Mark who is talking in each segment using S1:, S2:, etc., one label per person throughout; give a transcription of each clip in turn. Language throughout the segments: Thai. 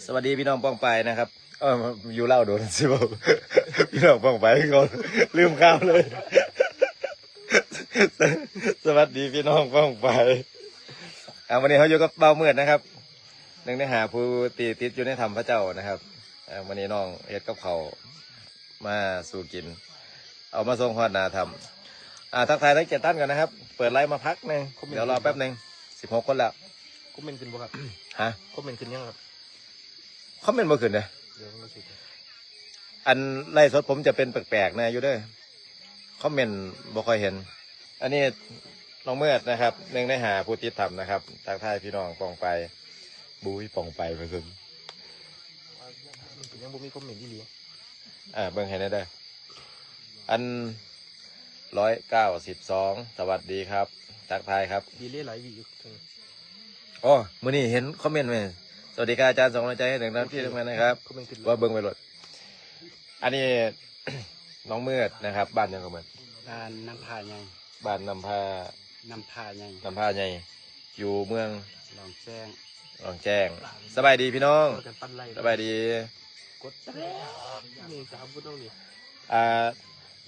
S1: สวัสดีพี่น้องป้องไปนะครับอยู่เล่าโดนสิบ่พี่น้องป้องไปเขาลืมข้าวเลย สวัสดีพี่น้องป้องไปวันนี้เขาอยู่กับเบาเมือดนะครับหนึ่งในหาผู้ตีติดอยู่ในธรรมพระเจ้านะครับวันนี้น้องเฮ็ดกับเขามาสู่กินเอามาส่งฮอดนาธรรมทักทายทั้ง7 ท่านกันนะครับเปิดไลฟ์มาพักหนึ่งเดี๋ยวรอแป๊บหนึ่ง16 คนแล้ว
S2: คอมเมนต์ขึ้นบ่ครับ
S1: ฮะ
S2: คอมเมนต์ขึ้นยังครับ
S1: คอมเมนต์บ่ขึ้นเลย
S2: เดี๋ยวเราสิ
S1: อันไล่สดผมจะเป็นแปลกๆนะอยู่เด้อคอมเมนต์บ่ค่อยเห็นอันนี้น้องเมือดนะครับหนึ่งในหาผู้ติดธรรมนะครับทักทายพี่น้องปองไปบุ้ยปองไปเพิ่น
S2: ยังบ่มีคอมเมนต์ที่ดี
S1: เบิ่งให้ได้เด้ออัน192สวัสดีครับทักทายครับ
S2: ดีเล่หลายวีอยู่
S1: อ๋อมื้อนี้เห็นคอมเมนต์ไหมสวัสดีครับอาจารย์ส่งกำลังใจให้ถึงท่านที่ทำงานนะครับว่าเบิ่งไปหมดอันนี้ น้องเมือดนะครับบ้านยังก็เหมือน
S2: บ้านน้ำพาใหญ่
S1: บ้านน้ำพา
S2: ใหญ่
S1: ใหญ่อยู่เมือง
S2: ลองแจ้ง
S1: สบายดีพี่น้องสบายดี
S2: กดแล้วนี่3บ่ต้องนี่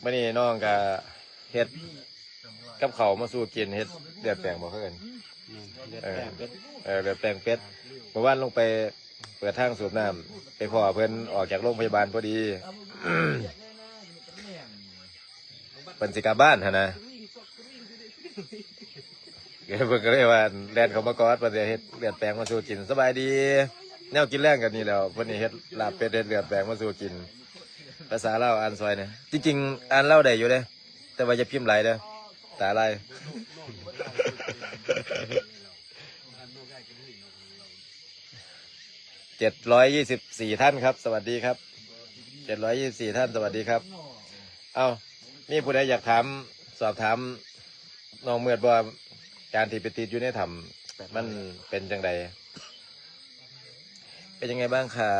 S1: มื้อนี้น้องก็เฮ็ดกับข้าวมาสู่กินเฮ็ดเดือดแปลงบ่เพิ่น
S2: เดือดแปลงเป็ด
S1: เดือดแปลงเป็ดเมื่อวานลงไปเปิดทางสูบน้ำไปพ่อเพิ่นออกจากโรงพยาบาลพอดี เพิ่นสิกลับบ้านหั่นนะเพิ่นก็เลยว่าแล่นเข้ามากอดเพิ่นสิเฮ็ดเลือดแปลงมาสู่กินสบายดีแนวกินแรงกันนี่แล้วเพิ่นนี่เฮ็ดลาบเป็ดเฮ็ดเลือดแปลงมาสู่กินภาษาลาวอ่านซอยเนี่ยจริงๆอ่านลาวได้อยู่เด้แต่ว่าอย่าพิมพ์หลายเด้อตาลาย724 ท่านครับสวัสดีครับ724 ท่านสวัสดีครับเอามีผู้ใดอยากถามสอบถามน้องเมือดว่าการที่ไปติดอยู่ในถ้ำมันเป็นจังใดเป็นยังไงบ้างคะ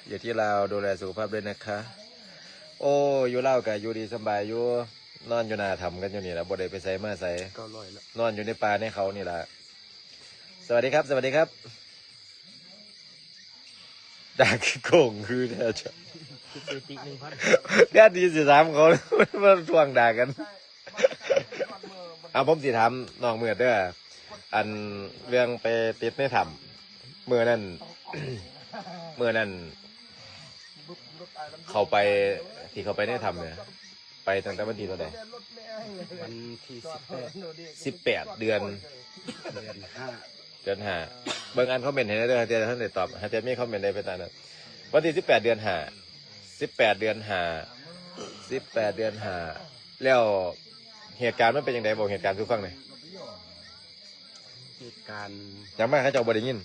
S1: อยู่ที่ลาวดูแลสุขภาพด้วยนะคะโอ้อยู่ลาวกับอยู่ดีสบายอยู่นอนอยู่หน้าถ้ำกันอยู่นี่แหละบ่ได้ไปใส่มาใส่นอนอยู่ในป่าในเขานี่แหละสวัสดีครับสวัสดีครับด่าโก่งคือแท้จ้ะแค่ดีสิถามเขามาทวงด่ากันผมสิถามน้องเมื่อเด้ออันเรื่องไปติดในถ้ำเมื่อนั้น เขาไปที่เขาไปในถ้ำเนี่ยไปตั้งแต่วันที่เท่าไหร่
S2: วันที่
S1: 18 เดือน
S2: 5
S1: เบิ่งอันคอมเมนต์ให้ได้เด้อเดี๋ยวท่านได้ตอบให้เดี๋ยวมีคอมเมนต์ใดไปตามนั้นวันที่18 เดือน5แล้วเหตุการณ์มันเป็นยังไงบอกเหตุการณ์ทุกฟังหน่อย
S2: เหตุการณ์
S1: ยังไม่เขาเจ้าบ่ได้ยิน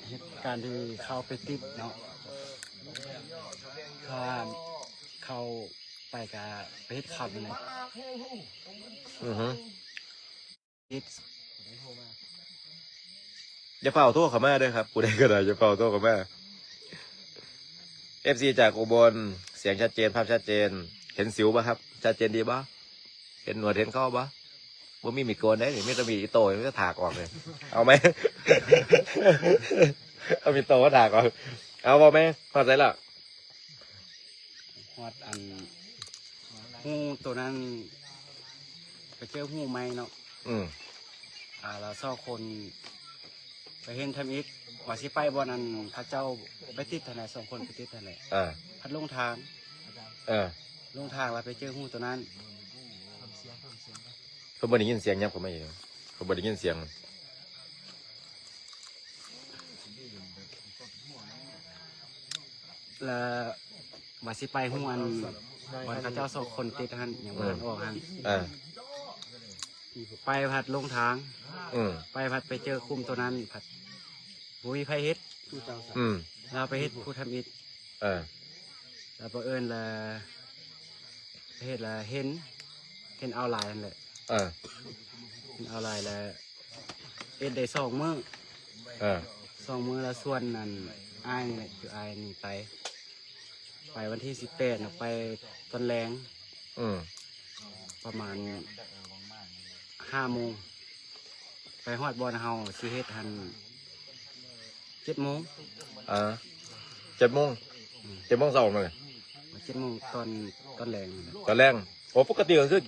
S2: เหตุการณ์ที่เข้าไปติดเนาะถ้าเข้าไปกับไปเฮ็ดขับเลยติด
S1: อย่าเฝ้าโทษเขามาด้วยครับผู้ใดก็ได้อย่าเฝ้าโทษเขามา FC จากอุบลเสียงชัดเจนภาพชัดเจนเห็นสิวป่ะครับชัดเจนดีป่ะเห็นหนวดเห็นข้อป่ะว่ามีโกนได้หรือไม่ต้องมีอีโต้ไม่ต้องถากออกเลยเอาไหม เอามีโต้ก็ถากออกเอาพอไหมพอใจแล้ว
S2: ฮอดอันหูตัวนั้นไปเจอหูไม้เนาะเราซ่อคนไปเห็นทำอิฐว่าสิไปบ่นั้นพระเจ้าไปติดทนาย2 คนไปติดทนายพัดลงทางแล้วไปเจอหูตัวนั้น
S1: เขาบ่ได้ยินเสียงยับเขาไม่อยู่เขาบ่ได้ยินเสียง
S2: แล้วว่าสิไปหูอันวันพระเจ้า2 คนติดหันอย่างมันออกหันไปพัดลงทางไปพัดไปเจอคุมตัวนั้นพัดบุยไพเฮ็ดเราไปเฮ็ดผู้ทำอิฐแล้วบังเอิญละเฮ็ดละเห็นเอาลายนั่นแหละเอาลายแล้วเอ็ดได้2 มื้อ2 มื้อแล้วส่วนนั้นอ้ายนี่คืออ้ายนี่ไปวันที่18นะไปตอนแรงประมาณ5 โมง ไปฮอดบอลเฮาสิเฮ็ดหัน7 โมง
S1: 7 โมง7 โมงเช้ามาเลย
S2: 7 โมงตอนแรงนั่นแหละ
S1: ตอนแรกโอ้ปกติก็คือ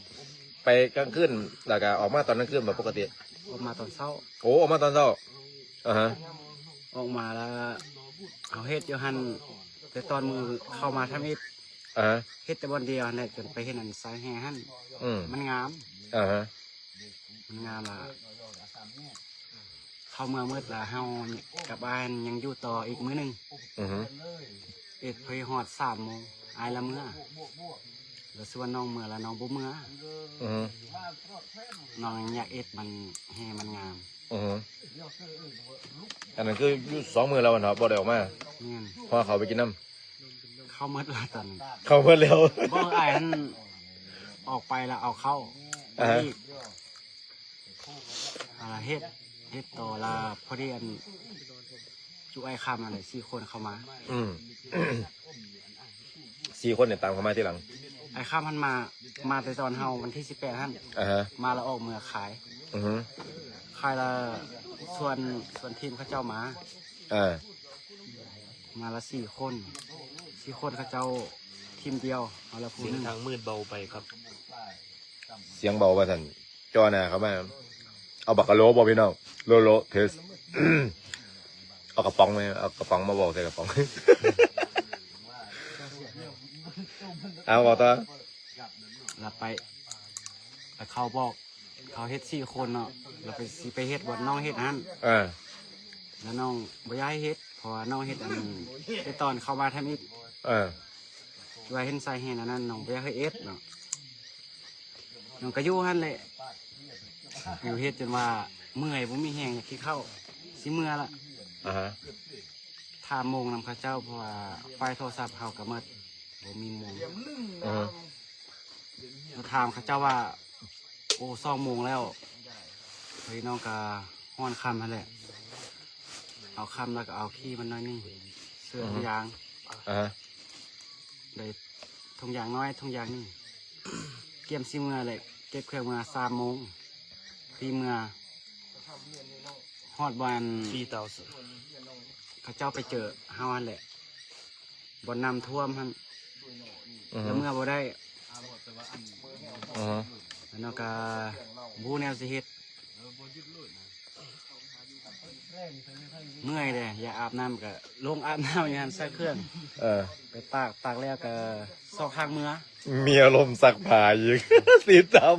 S1: ไปกลางคืนแล้วก็ออกมาตอนกลางคืนแบบปกติ
S2: ออกมาตอนเช้า
S1: โอ้ออกมาตอนเช้าฮะ
S2: ออกมาแล้วเอาเฮ็ดอยู่หันแต่ตอนมือเข้ามาทำเฮ็ด
S1: ฮะ
S2: เฮ็ดแต่บอลเดียวนั่นแหละจนไปเฮ็ดอันสายแห่หัน มันงาม
S1: ฮะ
S2: มันงามล่ะเข้าเมืองมืดละเฮากลับบ้านยังอยู่ต่ออีกมื้อหนึง เอ็ดไปฮอด3 โมงอายละเมื่อแล้วส่วนน้องเมื่อแล้วน้องบ่เมื่อน้องอยากเอ็ดมันแห่มันงาม
S1: อันนั้นคืออยู่2 มื้อแล้ววันเนาะบ่ได้ออกมา
S2: เนี่ย
S1: เพราะเขาไปกินน้
S2: เข้ามืดละตอนนั้น
S1: ำเขาเพิ่นแล้ว
S2: บ่อายหันออกไปแล้วเอาเข้า
S1: ฮะ
S2: อีกเฮ็ดต่อละพอดีอันจุไอ้คำอะไร4 คนเข้ามา
S1: 4 คนเนี่ยตามเขามาทีหลัง
S2: ไอ้คำมันมาแต่ตอนเฮาวันที่18ท่าน
S1: ฮะ
S2: มาแล้วออกเมือขาย ขายละส่วนทีมเขาเจ้ามามาละ4 คนเขาเจ้าทีมเดียวเอาละผู้
S3: เสีย
S2: ห
S3: ง
S2: นึง
S3: ทางมืดเบาไปครับ
S1: เสียงเบาว่าท่านจอหน้าเขามาเอาบักกะโลบอกพี่น้องโลเทส เอากระป๋องไหมเอากระป๋องมาบอกใส่กระป๋อง เอาบอกต่อ
S2: แล้วไปแล้วเขาบอกเขาเฮ็ด4 คนเนาะแล้วไปเฮ็ดบ่น้องเฮ็ดอัน แล้วน้องบ่อยากให้เฮ็ดเพราะว่าน้องเฮ็ดอันแต่ตอนเข้ามาทำอีกว่าเห็นสายแห่นอันนั้นน้องบ่อยากให้เอ็ดเนาะน้องก็อยู่หั่นแหละอยู่เฮ็ดจนว่าเมื่อยบ่มีแฮงอยากกินข้าวสิเมื่อละถามโมงนำเขาเจ้าเพราะว่าไฟโทรศัพท์เฮาก็หมดบ่มีโมงเราถามเขาเจ้าว่าโอ้2 โมงแล้วเฮ้ยน้องก็ฮ้อนค่ำหั่นแหละเอาคำแล้วก็เอาขี้มันน้อยนี่เสื้อทุกอย่างเลยทุกอย่างน้อยทุกอย่างนี่ เกี่ยมซิเมื่อเลยเก็บเครื่องมา3 โมงตีเมื่อฮอดบอล
S3: 4,000
S2: เขาเจ้าไปเจอเฮาหันแหละบอลน้ำท่วมหันแล้วเมื่อบ่ได้แล้วน้องก็บูแนวสิเฮ็ดเมื่อยเลยอย่าอาบน้ำก็ลงอาบน้ำอย่างนั้นใส่เครื่องไปตากแล้วก็ซอกข้างเมื่อ
S1: มีอารมณ์สักผาอีก สีดำ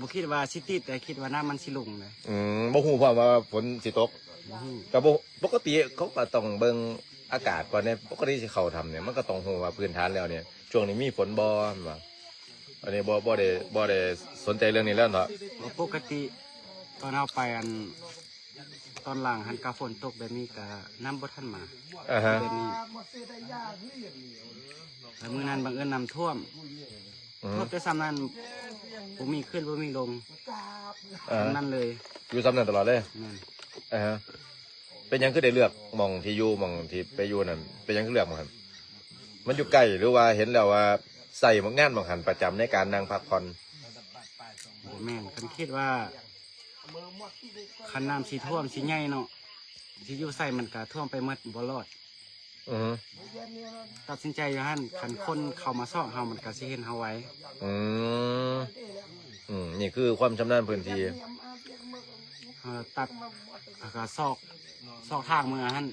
S2: บ่คิดว่าสิติดแต่คิดว่าน้ำมันสิลงเลย
S1: บ่ฮู้เพราะว่าฝนสิตก
S2: บ่ฮู้
S1: ก็บ่ปกติเขาก็ต้องเบิ่งอากาศก่อนเนี่ยปกติสิเขาทำเนี่ยมันก็ต้องฮู้ว่าพื้นฐานแล้วเนี่ยช่วงนี้มีฝนบ่ว่าอันนี้บ่ได้สนใจเรื่องนี้แล้วเนาะ
S2: ปกติตอนเอาไปอันตอนหลังหันกาฝนตกแบบนี้ก็น้ำบ่ทันมาแบบนี้แล้วมื้อนั้นบังเอิญน้ำท่วมแต่ซ้ำนั้นบ่มีขึ้นบ่มีลงนั่นเลย
S1: อยู่ซ้ำนั่นตลอดเลย
S2: นั่น
S1: เป็นหยังคือได้เลือกหม่องที่อยู่หม่องที่ไปอยู่นั่นเป็นหยังคือเลือกหม่องหันมันอยู่ใกล้หรือว่าเห็นแล้วว่าใส่งานหม่องหันประจำในการนั่งพักผ่อน
S2: บ่แม่นคันคิดว่าคันน้ำสิท่วมสิใหญ่เนาะสิอยู่ใส่มันก็ท่วมไปหมดบ่รอดตัดสินใจอยู่หั่นคันคนเข้ามาซ่องเฮามันก็สิเห็นเฮาไว้
S1: นี่คือความชำนาญพื้นที่
S2: ตัดแล้วก็ซอกทางเมือหั่น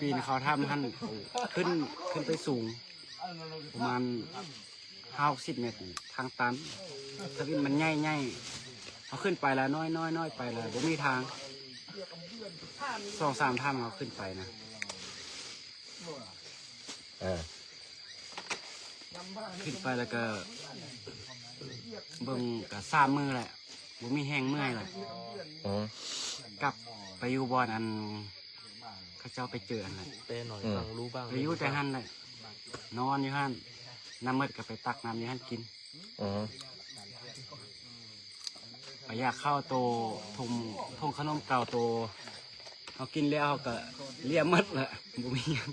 S2: ปีนเขาทำหั่นขึ้นไปสูงประมาณ50 เมตรทางตันถ้าขึ้นมันใหญ่เอาขึ้นไปแล้วน้อยไปแล้วบ่มีทาง2-3 ท่านเอาขึ้นไปนะขึ้นไปแล้วก็เบิ่งก็3 มือแหละบ่มีแห้งเมื่อยเลยกลับไปอยู่บ่อนอันเขาเจ้าไปเจออันนั้น
S3: เต้หน่อยฟังรู้บ้าง
S2: ไปอยู่แต่หั่นเลยนอนอยู่หั่นน้ำมืดก็ไปตักน้ำอยู่หั่นกินไปอยากเข้าโตทงขนมเก่าโตเอากินแล้วเขาก็เลียมัดละบ่มีหยัง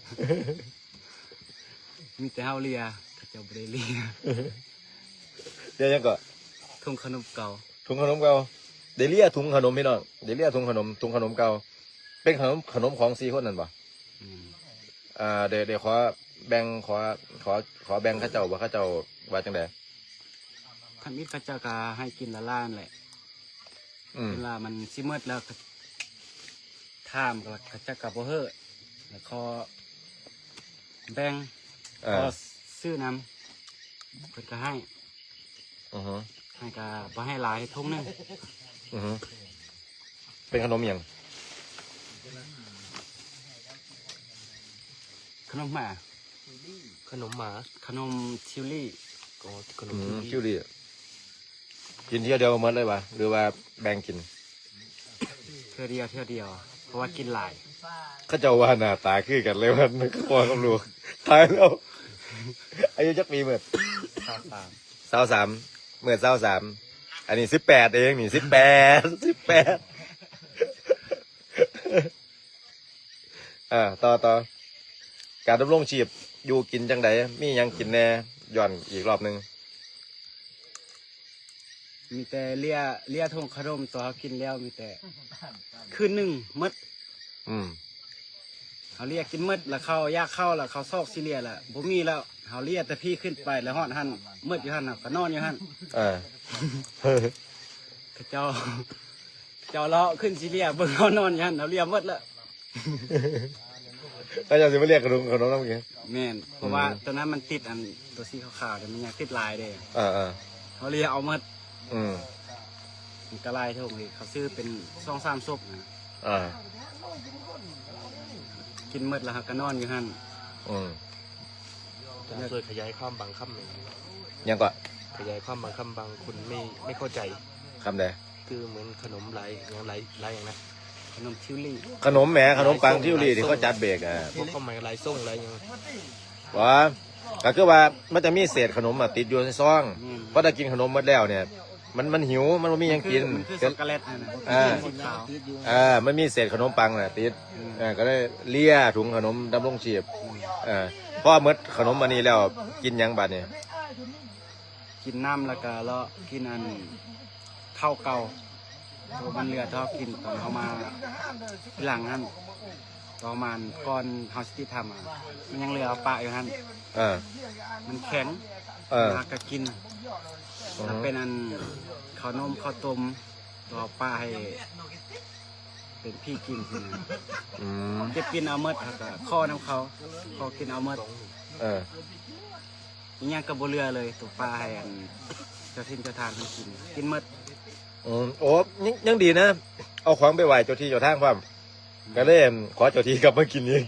S2: มีแต่เฮาเลียเขาเจ้าบ่ได้เลีย
S1: เดี๋ยวยังก็
S2: ทงขนมเก่า
S1: ถุงขนมเก่า เดเลียถุงขนมพี่น้องเดเลียถุงขนมเก่าเป็นขนมของ4คนนั่นบ่
S2: อืม
S1: เดี๋ยวขอแบ่งขอแบ่งข้าเจ้าว่าข้าเจ้าว่าจังได
S2: ทำอิฐเขาเจ้าก็ให้กินละล่านแหละ
S1: อืม
S2: เวลามันสิมืดแล้วก็ท่ามก็เขาเจ้าก็บ่เฮ้อแล้วก็แบ่งก็ซื้อน้ำเพิ่นก็ให้
S1: อือฮึ
S2: ให้ก็บ่ให้หลายทุ่งหนึง
S1: อือฮึเป็นขนมหยัง
S2: ขนมหมา
S3: ขนมหมา
S2: ขนมชิลลี่
S3: ก็ขน
S1: อื
S3: ม
S1: ม
S3: ที่
S1: คิวรี่กินเที่ยวเดียวหมดเลยวะหรือว่าแบ่งกิน
S2: เทื่อเดียวเพราะว่ากินหลาย
S1: ข้าเจ้าว่าหน้าตาคือกันเลยมันคอกับลูกตายแล้วอายุจักปีเมื่อ 23เมื่อ23อันนี้18เองนี่18ต่อการดำรงชีพอยู่กินจังใดมีหยังกินแน่ย้อนอีกรอบหนึง
S2: มีแต่เลียทงขนมตัวเขากินแล้วมีแต่คืนหนึ่งหมด
S1: อืม
S2: เขาเรียกกินหมดแล้วเขายากเข้าแล้วเขาซอกซิเลียแล้วบ่มีแล้วเขาเรียกแต่พี่ขึ้นไปแล้วฮอดหันหมดอยู่หันน่ะก็นอนอยู่หัน
S1: อ่า
S2: เจ้าเลาะขึ้นซิเลียเบิ่งเขานอนอยู่หันเขาเรียกหมดแล้ว
S1: ถ้าจะสิมาเรียกขนมน้ำเงี้ย
S2: แม่นเพราะว่าตัวนั้นมันติดอันตัวสีขาวๆแต่มันอยากติดลายเด้
S1: อ่า
S2: เขาเรียกเอาหมด
S1: อืม
S2: มันก็ลายเท่านี้เขาซื้อเป็น2-3ศพนะ
S1: อ่า
S2: กินหมดแล้วเขาก็นอนอยู่หัน
S1: อืม
S3: จะช่วยขยายความบางคำหนึ่ง
S1: ยังก็
S3: ขยายความบางคำบางคนไม่เข้าใจ
S1: คำใด
S3: คือเหมือนขนมหลายอย่างหลายอย่างนะ
S2: ขนมชิลลี่
S1: ขนมแหมขนมปังทิวรีที่เขาจัดเบรกอ่ะ
S3: พวกข้าวหมายหลายส่งหลายอย่าง
S1: ว่าก็คือว่ามันจะมีเศษขนมติดอยู่ในซอง
S2: อืม
S1: เพราะถ้ากินขนมหมดแล้วเนี่ย มันหิวมันบ่มีหยังกิน
S2: มันคือช็อกโกแลตนะ
S1: อ่า
S2: สีขาว
S1: มันมีเศษขนมปังน่ะติดก็เลยเลี่ยถุงขนมดำรงชีพพอหมดขนมอันนี้แล้วกินหยังบัดเนี่ย
S2: กินน้ำแล้วก็เลาะกินอันข้าวเก่าตัวมันเหลือเท่ากินตอนเอามาทีหลังนั่นตอนมันก่อนเฮาสติทำอ่ะมันยังเหลือเอาปะอยู่นั่น
S1: เออ
S2: มันแข็ง
S1: เออ
S2: แล้วก็กินถ้าเป็นอันข้าวนมข้าวต้มตัวเอาปะให้เป็นพี่กินสินะ
S1: อืม
S2: เก็บกินเอาเมดแล้วก็ข้อน้ำเขาข้อกินเอาเมด
S1: เออ
S2: อีกอย่างกับบเรือเลยตัวปลาให้อันเจ้าทินเจ้าทานให้กินเมด
S1: โอ้ยังดีนะ เอาของไปไหว้เจ้าที่เจ้าทางความก็เลยขอเจ้าที่กลับมากินเอง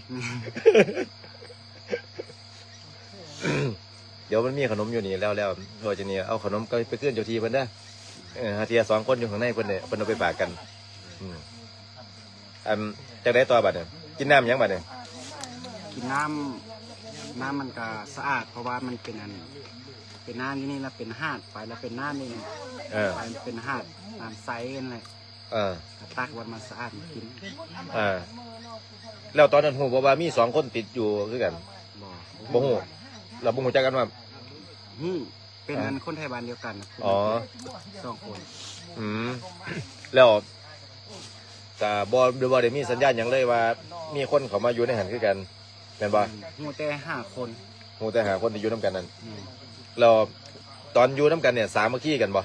S1: เดี๋ยวมันมีขนมอยู่นี่แล้วพอจะนี่เอาขนมก็ไปเคลื่อนเจ้าที่เพิ่นได้หาเทีย2คนอยู่ข้างในเพิ่นเนี่ยเพิ่นเอาไปฝากกัน จากได้ตัวบัดเนี่ยกินน้ำยังบัดเนี่ย
S2: กินน้ำมันก็สะอาดเพราะว่ามันเป็นอันเป็นน้ำที่นี่แล้วเป็นหาดไปแล้วเป็นน้ำนี่ ไปเป็นหาดน้ำใสกันเลย ตักวันมาสะอาดมากิน
S1: แล้วตอนนั้นหูบอกว่ามี2คนติดอยู่คือกัน
S2: บ่
S1: บ่หูเราบ่หูจักกันว่า
S2: เป็นอันคนไทยบ้านเดียวกันนะ
S1: อ๋อ
S2: 2 คน
S1: แล้วก็บ่ได้มีสัญญาณหยังเลยว่า มีคนเขามาอยู่ในหันคือกันแม่นบ่
S2: หูแต่5 คน
S1: หูแต่หาคนที่อยู่นํกันนั่น
S2: อืม
S1: แล้วตอนอยู่นํกันเนี่ยสามัคคีกันบ่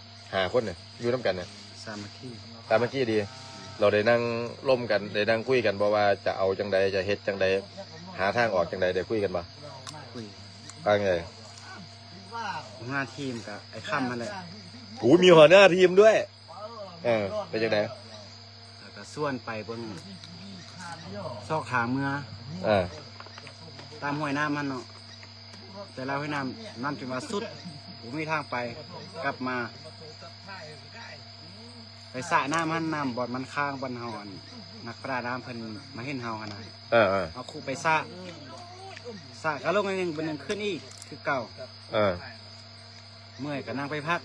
S1: 5คนเนี่ยอยู่นํกันเนี่ย
S2: สามัคคี
S1: สามัคคีดี เราได้นั่งร่วมกันได้นั่งคุยกันบ่ว่าจะเอาจังใดจะเฮ็ดจังใดหาทางออกจังใดได้คุยกันบ่
S2: คุย
S1: ว่าไง
S2: หัวหน้าทีมกับไอ้ค่ำนั่นแหละ
S1: โอ้มีหัวหน้าทีมด้วยเป็นจังได
S2: แล้วก็ส่วนไปบนซอกขาเมื่อ ตามห้วยน้ำมันเนาะแต่เราห้วยน้ำจนว่าสุดผมมีทางไปกลับมา ไปสระน้ำมันน้ำบอดมันค้างบนเฮาอันนักประดาน้ำเพิ่นมาเห็นเฮาขนาด เอาคู่ไปสระก็ลงอันหนึงเป็นหนึ่งขึ้นอีกคือเก่าเมื่อยก็นั่งไปพัก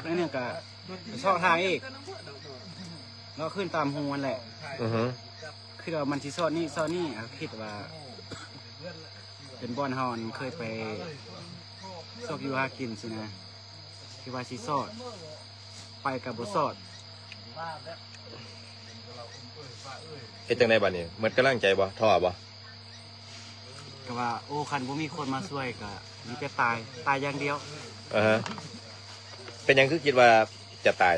S2: อันหนึงก็ไปซอกทางอีกแล้วขึ้นตามหูมันแหละคือว่ามันสิซอดนี่คิดว่า เป็นบอนฮอนเคยไปซอกอยู่หากินสินะคิดว่าสิซอด ไปกับบ่สอด
S1: เฮ็ดจังไดบัดนี้หมดกำลังใจบ่ท้อบ่
S2: ก็ว่าโอ้คันบ่มีคนมาช่วยก็มีแต่ตายอย่างเดียว
S1: ฮะเป็นหยังคือคิดว่าจะตาย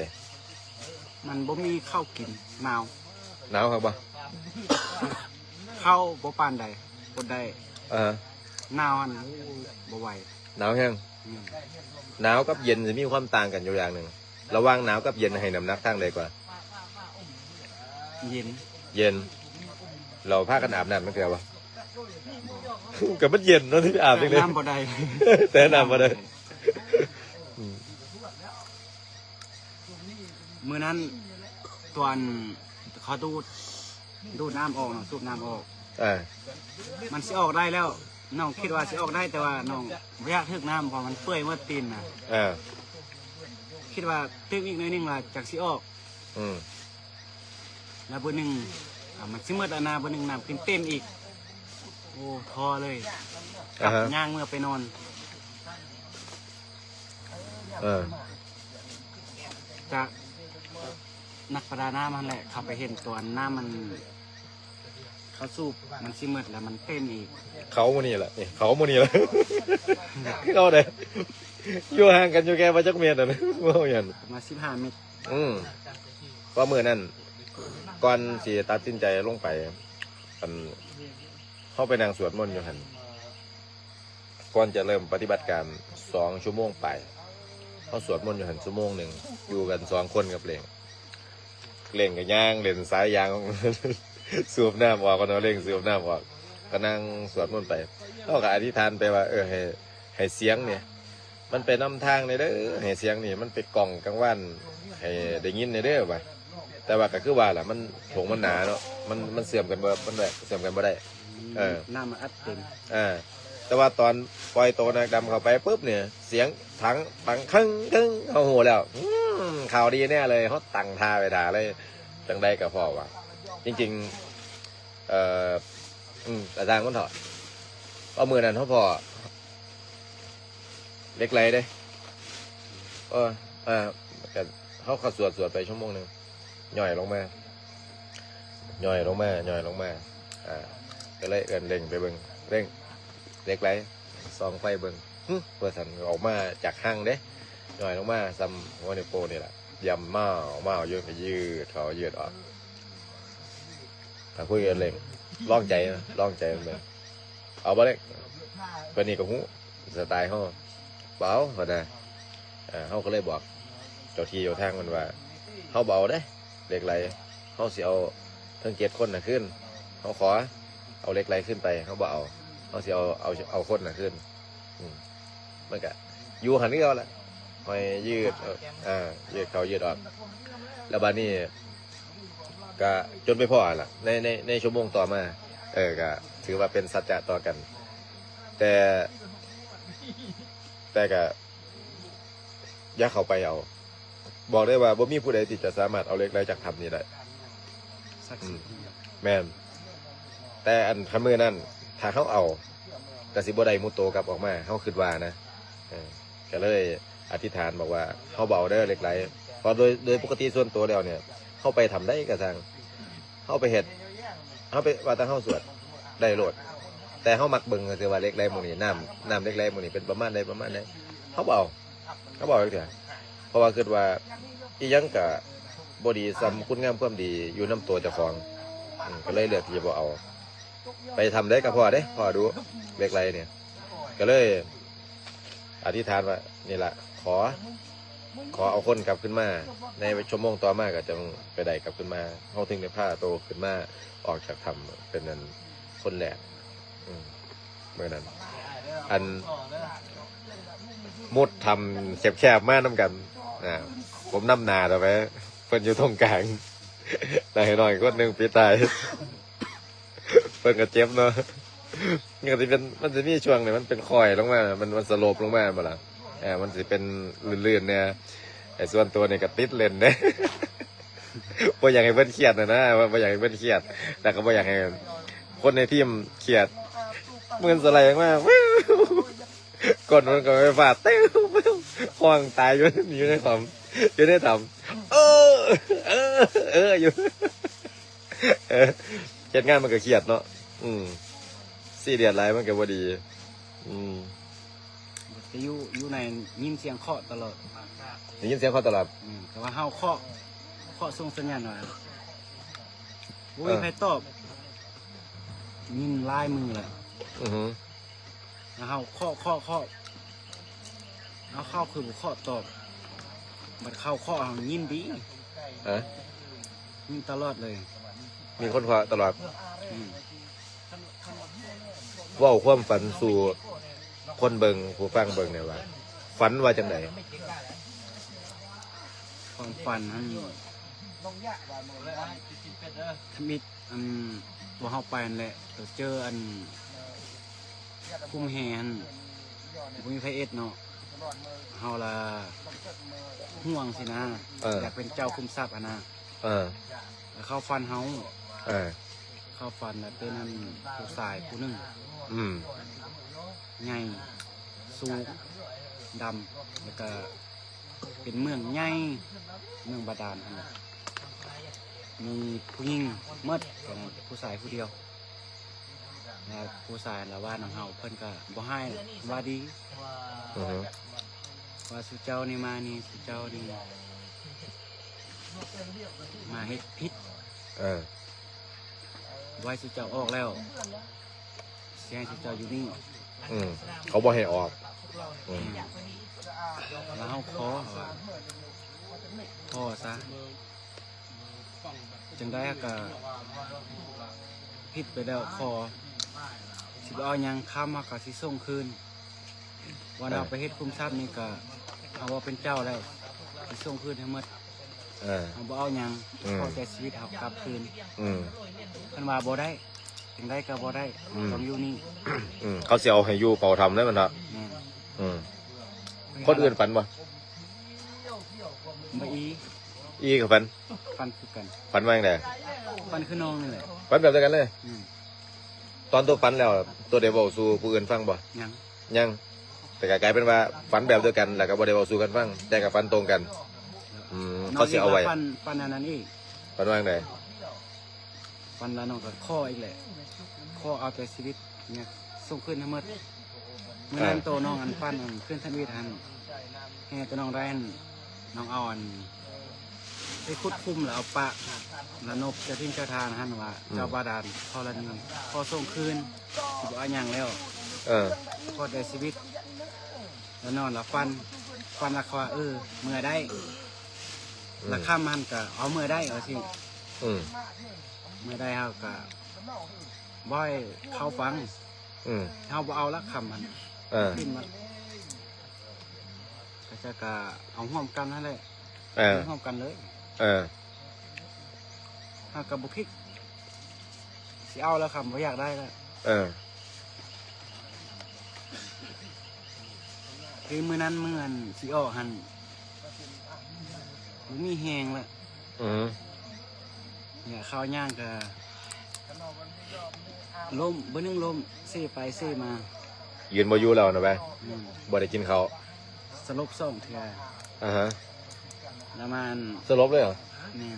S2: มันบ่มีข้าวกินหนาว
S1: หนาวครับบ่
S2: ข้าวบ่ปานใดบ่ได้
S1: ฮะ
S2: หนาวอันบ่ไหว
S1: หนาวแห้ง
S2: อืม
S1: หนาวกับเย็นจะมีความต่างกันอยู่อย่างหนึ่งระหว่างหนาวกับเย็นให้น้ำหนักทางใดกว่า
S2: เย็น
S1: เย็น เราพากันอาบน้ำไม่เกลือวะ กับมันเย็นเนาะที่อาบจริงเลย
S2: น้ำบ่ได้
S1: แต่น้ำมาเลย
S2: มื้อนั้นตอนเขาดูดน้ำออกเนาะสูบน้ำออก
S1: อ่า
S2: มันสิออกได้แล้วน้องคิดว่าสิออกได้แต่ว่าน้องบ่อยากถึกน้ำเพราะมันเปื่อยเมื่อตีนน่ะ
S1: อ่า
S2: คิดว่าตึกอีกหน่อยหนึงว่าจักสิออก
S1: อืม
S2: แล้วเบอร์หนึ่งมันสิเมื่อนาเบอร์หนึ่งน้ำขึ้นเต็มอีกโอ้ทอเลยกลั
S1: อ่า
S2: บ
S1: ฮะ
S2: ย่างเมื่อไปนอน
S1: า
S2: จากนักประดาน้ำมันแหละขับไปเห็นตัวน้ำมัน เขาสูบมันสิเมื่อแล้วมันเต็มอีก
S1: เขาโมนี่แหละนี่เขาโมนี่แหละ เขาเด้อยู่ห่างกันอยู่แค่มาจักเมียนนะว่าอย่าง
S2: มา15 เมตร
S1: เพราะมือนั่นก่อนสิตัดสินใจลงไปมันเข้าไปนั่งสวดมนต์อยู่หันก่อนจะเริ่มปฏิบัติการ2 ชั่วโมงไปเขาสวดมนต์อยู่หัน1 ชั่วโมงอยู่กัน2 คนกับเล่งกับย่างเล่นสายยาง สูบน้ำออกก็นอนเล่งสูบน้ำออกก็นั่งสวดมนต์ไปเขาก็อธิษฐานไปว่าให้เสียงเนี่ย มันเป็นนำทางในเด้อให้เสียงนี่มันเป็นกล่องกลางวันให้ได้ยินในเด้อไปแต่ว่าก็คือว่าแหละมันถงมันหนาเนาะมันเสื่อมกันบ่มันแบบเสื่อมกันบ่ได้
S2: น้ำมันอัดเต็ม
S1: แต่ว่าตอนปล่อยโตนักดำเข้าไปปุ๊บเนี่ย เสียงถังปังครึ่งเอาหัวแล้วข่าวดีแน่เลยเขาตั้งท่าไปท่าเลยจังได้กับพ่อว่าจริงๆแต่ทางมันเถอะเอามือนั้นเขาพอเล็กไรเด้เขาสวดไปชั่วโมงหนึ่งย่อยลงมาก็เลยเร่งไปเบิ่งเร่งเล็กไรซองไฟเบิ่งเพื่อสันออกมาจากห้างเด้ย่อยลงมาซ้ำวันนี้โปนี่แหละยำเมาเยอะไปยืดเขายืดออกถ้าคุยกันเร่งลองใจมันเลยเอาบ่เล็กเป็นนี่กับหูสไตล์เขาเบาเขาได้เขาก็เลยบอกเจ้าที่เจ้าทางมันว่าเขาเบาได้เหล็กไหลเขาสิเอาทั้ง7 คนน่ะขึ้นเขาขอเอาเหล็กไหลขึ้นไปเขาบอกเขาสิเอาคนน่ะขึ้นมันก็อยู่หันนี่เอาละคอยยืดยืดเขายืดออกแล้วบานี้ก็จนไปพ่อละในชั่วโมงต่อมาก็ถือว่าเป็นสัจจะต่อกันแต่ก็อย่าเข้าไปเอาบอกได้ว่าบ่มีผู้ใดที่จะสามารถเอาเหล็กไหลจากถ้ำนี้ได้
S2: สักสิ
S1: แม่นแต่อันคำมือนั่นถ้าเขาเอากสิบ่ได้มุตโตกลับออกมาเขาคิดว่านะก็เลยอธิษฐานบอกว่าเขาเบาได้เหล็กไหลเพราะโดยปกติส่วนตัวแล้วเนี่ยเขาไปทำได้กระซังเขาไปเห็ดเขาไปว่าตั้งเขาสวดได้โหลดแต่เขามักเบิ่งก็คือว่าเหล็กไหลหมู่นี้น้ำเหล็กไหลหมู่นี้เป็นประมาณใดเขาเบาเลยเถอะเพราะว่าคิดว่าอีหยังกับบดีซ้ำคุณงามความดีอยู่น้ำตัวเจ้าของก็เลยเลือกที่จะบ่เอาไปทำได้กับพ่อดูเหล็กไหลเนี่ยก็เลยอธิษฐานว่านี่แหละขอเอาคนกลับขึ้นมาในชั่วโมงต่อมาก็จะไปได้กลับขึ้นมาเขาถึงในผ้าโตขึ้นมาออกจากถ้ำเป็นนั้นคนแรกเมื่อนั้นอันมุดทำแคบๆมากน้ำกันผมน้ำนาต่อไปเพิ่นอยู่ตรงกลางได้หน่อยก็นึงปีตายเพิ่นก็เจ็บเนาะมันจะมีช่วงเนี่ยมันเป็นคอยลงมามันสโลปลงมาบ่ล่ะมันจะเป็นลื่นๆเนี่ยไอ้ส่วนตัวเนี่ยก็ติดเลนเนี่ยบ่อยากให้เพิ่นเครียดนะบ่อยากให้เพิ่นเครียดแต่ก็บ่อยากให้คนในทีมเครียดมือสไลด์มากกดมันก็ไปฟาดเต้วห้องตายอยู่ในถ้ำ อยู่ เฮ็ดงานมันก็เครียดเนาะซีเรียสหลายมันก็บ่ดี
S2: จะอยู่ในยินเสียงเคาะตลอด
S1: ได้ยินเสียงเขาตลอด
S2: แต่ว่าเฮาเคาะส่งสัญญาณว่าบ่มีใครตอบยินลายมือเลย
S1: อือฮึ
S2: แล้วเฮาเคาะเอาเข้าคือบ่เคาะตอบบัดเข้าเคาะเฮายินดี
S1: ฮะ
S2: ยินตลอดเลย
S1: มีคนขอตลอด
S2: อืม
S1: เว้าความฝันสู่คนเบิ่งผู้ฟังเบิ่งเนี่ยว่าฝันว่าจังได๋
S2: ความฝันนั้นทมิดตัวเฮาไปนั่นแหละตัวเจอคุ้มแฮนบ่มีไผเอ็ดเนาะเฮาละห่วงสินะอยากเป็นเจ้าคุมทรัพย์อะนะ แล้วเข้าฟันเฮา เข้าฟันแล้วเป็นผู้ชายผู้หนึงใหญ่สูงดำแล้วก็เป็นเมืองใหญ่เมืองบาดาลนั่นแหละมีผู้หญิงหมดแต่นั้นผู้ชายผู้เดียวแล้วผู้ชายละว่าน้องเฮาเพิ่นก็บ่ให้ว่าดีว่าสุเจ้านี่มานี่สุเจ้านี่มาเฮ็ดผิดไว้สุเจ้าออกแล้วเสียให้สุเจ้าอยู่นี่
S1: เขาบ่ให้ออก
S2: แล้วเฮาขอซะจังได้ก็ผิดไปแล้วขอสิบ่เอาหยังค้ำมาก็สิส่งคืนวันเอาไปเฮ็ดคุมทรัพย์นี่ก็เอาว่าเป็นเจ้าแล้วสิส่งคืนให้หมดเอาบ่เอาหยังขอแต่ชีวิตเอากลับคืนเพิ่นว่าบ่ได้จังได้ก็บ่ได้ต้องอยู่นี่
S1: เขาสิเอาให้อยู่เป่าทำได้มันเนาะ
S2: แม่น
S1: คนอื่นฝันบ่
S2: บ่
S1: อีกับฝัน
S2: ฟันคือกัน
S1: ฝันว่าจังได๋
S2: ฟันคือน้องนี่แหละ
S1: ฝันแบบเดียวกันเลย
S2: อืม
S1: ตอนตัวฝันแล้วตัวได้เว้าสู่ผู้อื่นฟังบ่
S2: ยัง
S1: ยังแต่ก็กลายเป็นว่าฝันแบบเดียวกันแล้วก็บ่ได้เว้าสู่กันฟังแต่ก็ฝันตรงกันเขาสิเอาไว้
S2: ฟันอันนั้นอีก
S1: ฝันว่าจังได๋
S2: ฟันแล้วน้องก็ข้ออีกแหละข้อเอาแต่ชีวิตเนี่ยส่งขึ้นให้หมดเมื่อนั้นโตน้องอันฟันอันขึ้นทันวิทันให้ตัวน้องได้อันน้องเอาอันไปคุดคุมแล้วเอาปะแล้วนกจะทิ้งเจ้าทานหันว่าเจ้าบาดาลพอละนี่พอส่งคืนสิบ่เอาหยังแล้วพอได้ชีวิตแล้วนอนแล้วฟันแล้วเขาว่าเมื่อได้แล้วข้ามมันก็เอาเมื่อได้เอาสิเมื่อได้เฮาก็บ่อยเข้าฟังเฮาบ่เอาละคำมันขึ้นมาก็จะก็เอาร่วมกันนั่นแหละร่วมกันเลยเฮาก็บ่คิดสิเอาแล้วคำบ่อยากได้แล้วคือมื้อนั้นมื้ออันสิออกหั่นบ่มีแฮงแล้วเนี่ยข้าวย่างก็ล้มเบิ้นึงล้มเซ่ไปเซ่มา
S1: ยืนบ่อยู่แล้วนะแม่บ่ได้กินข้าว
S2: สลบส่องเถื่อแล้วมัน
S1: สลบเลยเหรอ
S2: เนี่ย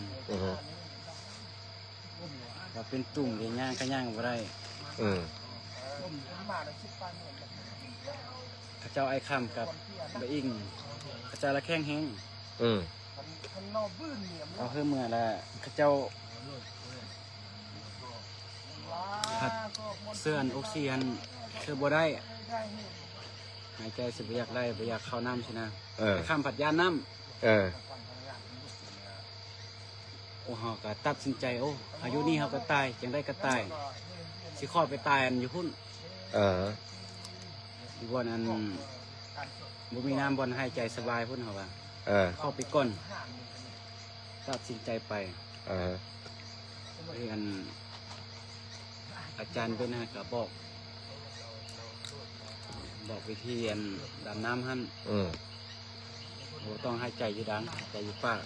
S2: ว่าเป็นตุ่มเลยย่างก็ย่างบ่ได้ข้าเจ้าไอ้คำกับบะอิ่งข้าเจ้าละแข้งแห้งเอาเพิ่มเมื่อละข้าเจ้าผัดเสื้ออันออกซิเจนเสื้อบ่ได้หายใจสิบ่อยากได้บ่อยากเข้าน้ำใช่นะข้ามผัดยาน้ำโอ้เฮาก็ตัดสินใจโอ้อายุนี้เฮาก็ตายจังได้ก็ตายสิขอไปตายอันอยู่พุ่นอยู่บ่อนอันบ่มีน้ำบ่อนหายใจสบายพุ่นเฮาว่าเข้าไปก่อนตัดสินใจไปอันอาจารย์เป็นก็บอกวิธีอันดำน้ำหั่นต้องหายใจอยู่ดังหายใจอยู่ปาก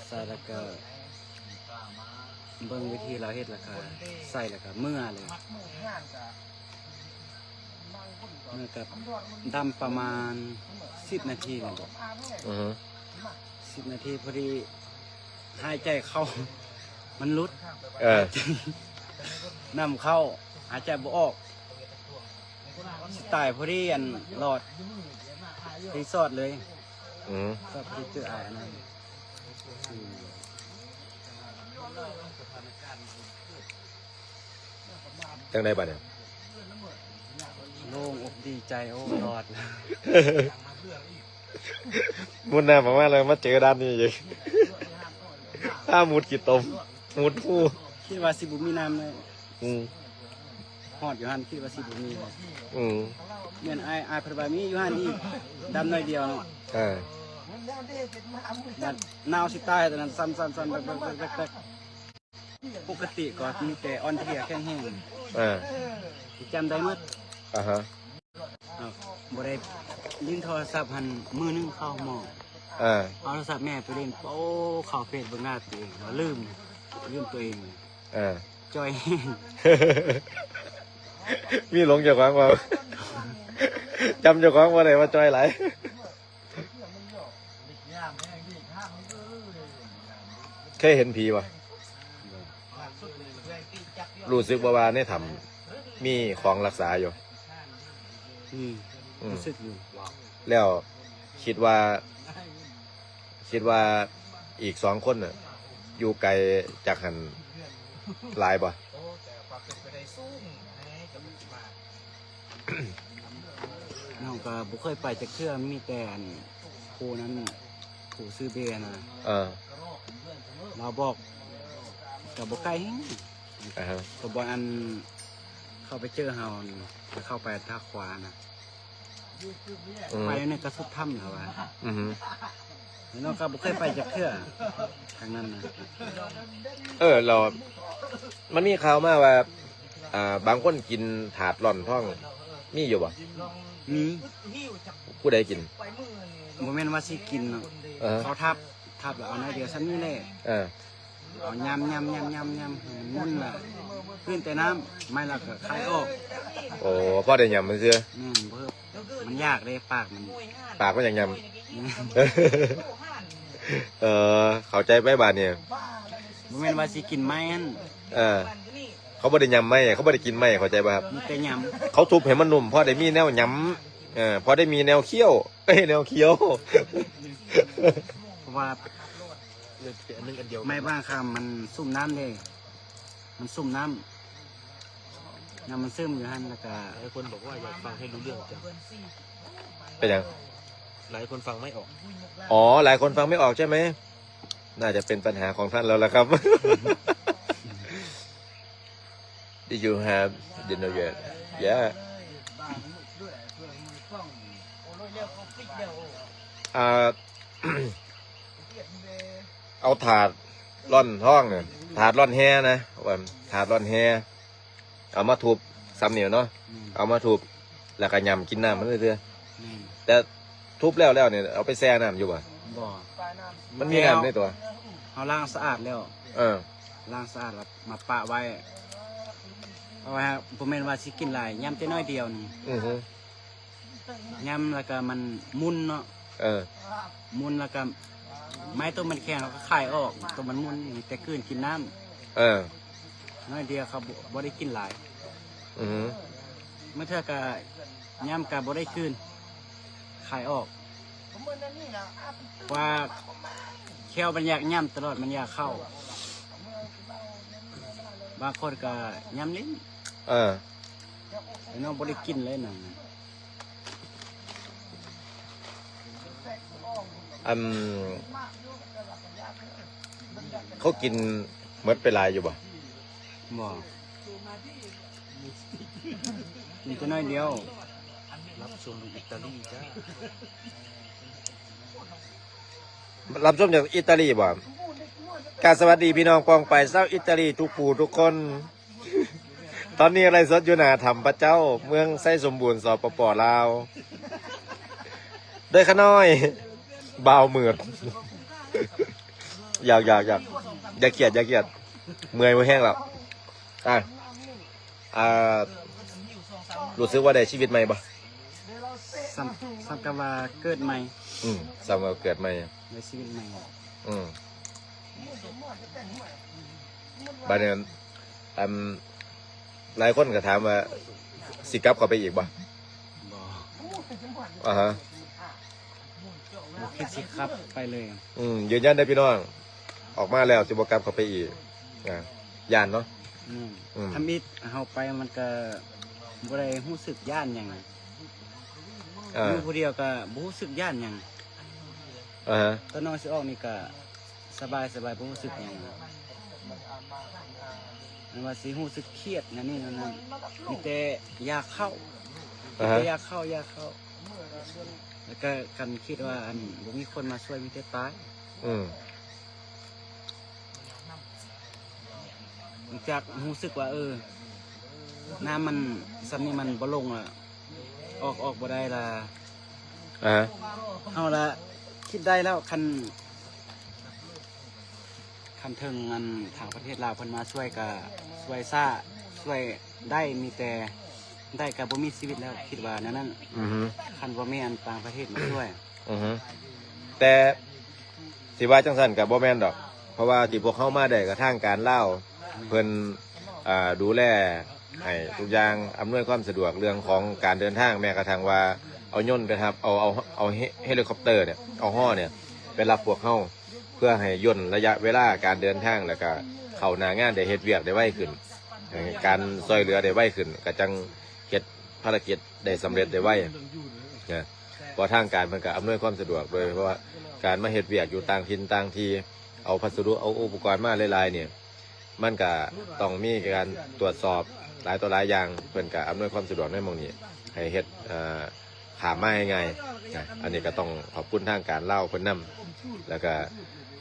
S2: ใส่แล้วก็เบิ่งวิธีเราเฮ็ดแล้วก็ใส่แล้วก็เมื่อเลยเมื่อกับดำประมาณ10 นาทีนี่10 นาทีพอดี หายใจเข้า มันรุด
S1: เออ
S2: นำเข้าหายใจบ่ออกตายพอดีอันหลอดรีสอร์ทเลย
S1: อืม
S2: ก็พอดีเจออายอันนั้นอืม
S1: จังไดบัดเนี่ย
S2: โล่งอกดีใจโอ้รอด
S1: มุดหน้ามาว่าเลยมาเจอด้านนี้อีกถ้ามุดกี่ตมมุดผู้
S2: คิดว่าสิบุมีน้ำเลย
S1: อืม
S2: ฮอดอยู่หันคิดว่าสิบุมีเลย
S1: อืม
S2: เหมือนอายเพระบามีอยู่หันอีกดำหน่อยเดียวเนาะ
S1: อ่า
S2: บัดหนาวสิตายแต่นั้นซ้ำแบกปกติก็มีแต่อ่อนเพลียแข็งแห้ง
S1: อ่า
S2: จำได้หมด
S1: อ่าฮะ
S2: บ่ได้ยินโทรศัพท์หันมือนึงเข้าหม้อ
S1: อ่า
S2: เอาโทรศัพท์แม่ไปเล่นโอ้เข้าเฟซเบิ่งหน้าตัวเองว่าลืมตัวเอง
S1: อ่า
S2: จอยแห้ง
S1: มีหลงเจ้าของว่าจำเจ้าของว่าไหนว่าจอยไหลายเคยเห็นผีป่ะรู้สึกว่าในถ้ำมีของรักษาอยู่
S2: อืมรู้สึกอยู่
S1: แล้วคิดว่าอีก2 คนน่ะอยู่ไกลจากหันหลายป่ะ
S2: น้องก็บ่เคยไปจักเทื่อมีแต่อันครูนั้นครูซื้อเบียร์นะ
S1: เออ
S2: เราบอกก็บ่ไกลแฮง
S1: อ่าฮะ
S2: ก็บ่อันเข้าไปเจอเฮาจะเข้าไปทางขวานะ
S1: อืม
S2: ไปนี่ก็สุดถ้ำแล้วว่า
S1: อือฮึ
S2: น้องก็บ่เคยไปจักเทื่อทางนั้นนะ
S1: เรามันมีข่าวมาว่าบางคนกินถาดร่อนท้องมีอยู่ป่ะ
S2: มี
S1: ผู้ใดกิน
S2: บ่แม่นว่าสิกินเนาะ
S1: เออ
S2: เขาทับแล้วเอาน้อยเดียวซ้ำนี่แหละ
S1: เออ
S2: เอายำมุนละขึ้นแต่น้ำไม่ละก็คายออก
S1: โอ้พ่อได้ยำมันเชื่อ
S2: แม่นเพิ่มมันยากเลยปากมัน
S1: ปากมันอย่างยำ เข้าใจไปบาดเนี่ย
S2: บ่แม่นว่าสิกินไม้อัน
S1: เขาบ่ได้ยำไหมเขาบ่ได้กินไหมเข้าใจป่ะครับ
S2: มีแต่ย
S1: เขาทุบให้มันนุ่มพ่อได้มีแนวยำพอได้มีแนวเคี้ยวแนวเคี้ยว
S2: ำเพราะว่า
S3: เลือดเปลี่ยนนึงอันเดียว
S2: ไม้บ้างคำมันซุ่มน้ำเลยมันซุ่มน้ำมันซึมอยู่หันแล้วก็
S3: หลายคนบอกว่าอยากฟังให้รู้เรื่องจัง
S1: เป็นยัง
S3: หลายคนฟังไม่ออก
S1: อ๋อหลายคนฟังไม่ออกใช่ไหมน่าจะเป็นปัญหาของท่านแล้วล่ะครับ Did you have dinner yet? Yeah. เอาถาดร่อนท้องเนี่ยถาดร่อนแฮนะว่าถาดร่อนแฮเอามาทุบซ้ำเหนียวเนาะเอามาทุบแล้วก็ยำกินน้ำมันเรื่อย
S2: แม่น
S1: ๆแต่ทุบแล้วเนี่ยเอาไปแช่น้ำอยู่ป่ะ
S2: บ่
S1: มันมีน้ำในตัว
S2: เอาล้างสะอาดแล้ว
S1: เออ
S2: ล้างสะอาดแล้วมาปะไว้เอาไว้ฮะบ่แม่นว่าสิกินหลายยำแต่น้อยเดียวนึง
S1: อือฮึ
S2: ยำแล้วก็มันมุนเนาะ
S1: เออ
S2: มุนแล้วก็ไม้ตัวมันแข็งเราก็คายออกตัวมันมุนแต่คืนกินน้
S1: เออ
S2: ำน้อยเดียวเขาบ่ได้กินหลาย
S1: อือฮึ
S2: เมื่อเธอก็ย่ำกับบ่ได้คืนคายออกว่าแควมันอยากย่ำตลอดมันอยากเข้าบางคนก็ย่ำลิ้น
S1: เออ
S2: แต่น้องบ่ได้กินเลยนั่น
S1: เขากินเมดไปหลายอยู่บ่
S2: บ่กินแต่น้อยเดียว
S3: รับชมอิตาลีจ้า
S1: รับชมจากอิตาลีบ่การสวัสดีพี่น้องปองไปเศร้าอิตาลีทุกผู้ทุกคน ตอนนี้อะไรสดอยู่หนาธรรมพระเจ้า เมืองไส้สมบูรณ์สปปลาวโดยขน้อยบ่าวเหมือด อยากอย่าเกลียดเมื่อยมือแห้งแล้วรู้สึกว่าได้ชีวิตใหม่ปะ
S2: ซ้ำกับว่าเกิดใหม่
S1: สำหรับเกิดใหม่
S2: ในชีวิตใหม่
S1: อืม บัดนี้หลายคนก็ถามว่าสิกลับเข้าไปอีกบ่
S2: บ่
S1: อ่าฮะ
S2: บ่คิดสิครับไปเลย
S1: ยืนยันได้พี่น้องออกมาแล้วสิบ่กลับเข้าไปอีกย่านเนาะ
S2: ทำอิฐเฮาไปมันก็บ่ได้รู้สึกย่านหยังอยู่ผู้เดียวก็บ่รู้สึกย่านหยัง
S1: อ่าฮะ
S2: ตอนนอนสิออกนี่ก็สบายบ่รู้สึกหยังอันว่าสิรู้สึกเครียดนั่นนี่นั่นนั่นมีแต่อยากเข้า
S1: อ่าฮะ
S2: อยากเข้าแล้วก็กันคิดว่าอันบ่มีคนมาช่วยมีแต่ตาย จากรู้สึกว่าน้ำมันซ้ำนี่มันบ่ลงอ่ะออกบ่ได้ละ
S1: อ่าฮะ
S2: เอาละคิดได้แล้วคันถึงอันทางประเทศลาวเพิ่นมาช่วยก็ช่วยซ่าช่วยได้มีแต่ได้ก็บ่มีชีวิตแล้วคิดว่านั่น
S1: อือฮึ
S2: คันบ่มีอันต่างประเทศมาช่วย
S1: อือฮึแต่สิว่าจังซั่นก็บ่แม่นดอก เพราะว่าที่พวกเขามาได้ก็ทางการลาวเพิ่นดูแลให้ทุกอย่างอำนวยความสะดวกเรื่องของการเดินทางแม้กระทั่งว่าเอายนต์ไปครับเอาเฮลิคอปเตอร์เนี่ยเอาฮอเนี่ยไปรับพวกเขาเพื่อให้ย่นระยะเวลาการเดินทางแล้วก็เข้าหน้างานได้เฮ็ดเวียกได้ไวขึ้นการช่วยเหลือได้ไวขึ้นก็จังเฮ็ดภารกิจได้สำเร็จได้ไวนะเพราะทางการมันก็อำนวยความสะดวกโดยเพราะว่าการมาเฮ็ดเวียกอยู่ต่างถิ่นต่างที่เอาพัสดุเอาอุปกรณ์มาหลายๆเนี่ยมันก็ต้องมีการตรวจสอบหลายต่อหลายอย่างเพื่อนก็อำนวยความสะดวกในหม้องนี้ให้เฮ็ดขามาง่ายๆนะอันนี้ก็ต้องขอบคุณทางการเล่าเพิ่นนำแล้วก็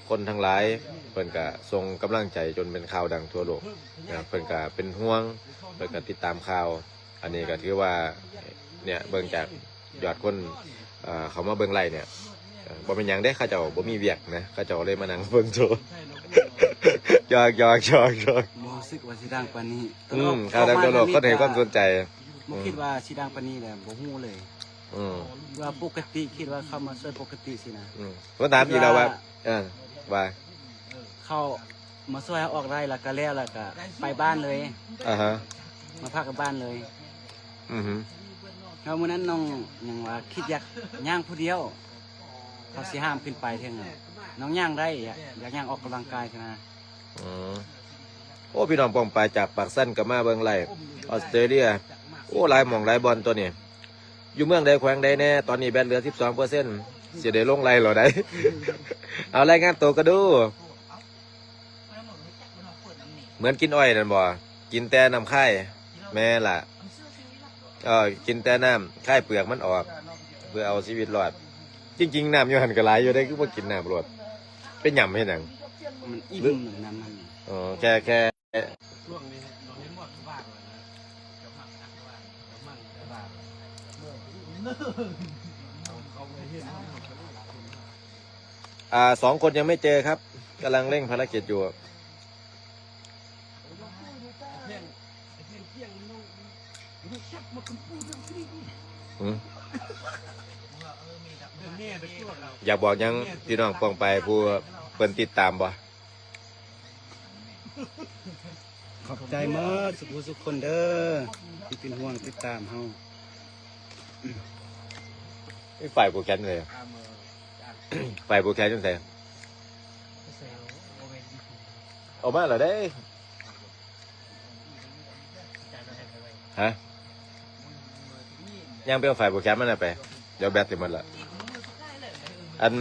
S1: คนทั้งหลายเพิ่นก็ส่งกำลังใจจนเป็นข่าวดังทั่วโลกนะเพิ่นก็เป็นห่วงเพิ่นก็ติดตามข่าว อันนี้ก็ถือว่าเนี่ยเบิ่งจากยอดคนเขามาเบิ่งไล่เนี่ยบ่เป็นหยังได้ข้าเจ้าบ่มีเวียกนะข้าเจ้าเลยมานั่งเบิ่งโชว์ ยอก
S2: บ่รู้สึกว่าสิดังปานนี้
S1: ข่าวดังทั่วโลกก็ให้ความสนใจ
S2: บ่คิดว่าสิดังปานนี้แหละบ่ฮู้เลยว่าปกติคิดว่าเขามาช่วยปกติสินะ
S1: ก็ถามอีกแล้วว่าว่า
S2: เขามาช่วยเอาออกได้แล้วก็แล้วแล้วก็ไปบ้านเลย
S1: ฮะ
S2: มาพักกับบ้านเลย
S1: อือฮึ
S2: แล้วมื้อนั้นน้องยังว่าคิดอยากย่างผู้เดียวเขาสิห้ามขึ้นไปเท่งน่ะน้องย่างได้อยากย่างออกกำลังกายนะ
S1: โอ้พี่น้องป้องไปจากปากสั้นกับมาเบิ่งไล่ออสเตรเลียโอ้หลายหม่องหลายบอลตัวนี้อยู่เมืองใดแขวงใดแน่ตอนนี้แบนเหลือ 12%สิได้ลงไล่หรอได้ เอารายงานตัวก็ดู เหมือนกินอ้อยนั่นบ่กินแต่น้ำไข่แม่ล่ะกินแต่น้ำไข่เปลือกมันออกเพื่อเอาชีวิตรอดจริงๆน้ำอยู่หันกระไรอยู่ได้คือว่ากินน้ำรอดเป็นหย่ำให้หนัง
S2: มันอิ่มหนึ่งน้ำมัน
S1: แค่2 คนยังไม่เจอครับกำลังเร่งภารกิจอยู่อยากบอกยังพี่น้องปองไปผู้เพิ่นติดตามบ่
S2: ขอบใจมากสุขคนเด้อที่เป็นห่วงติดตามเฮา
S1: ฝ่ายโปรแกรมเลย ฝ่ายโปรแกรมจังไสออกมาเหรอได้ฮะยังเป็นฝ่ายโปรแกรมมันไปเดี๋ยวแบตถึงมันละอัน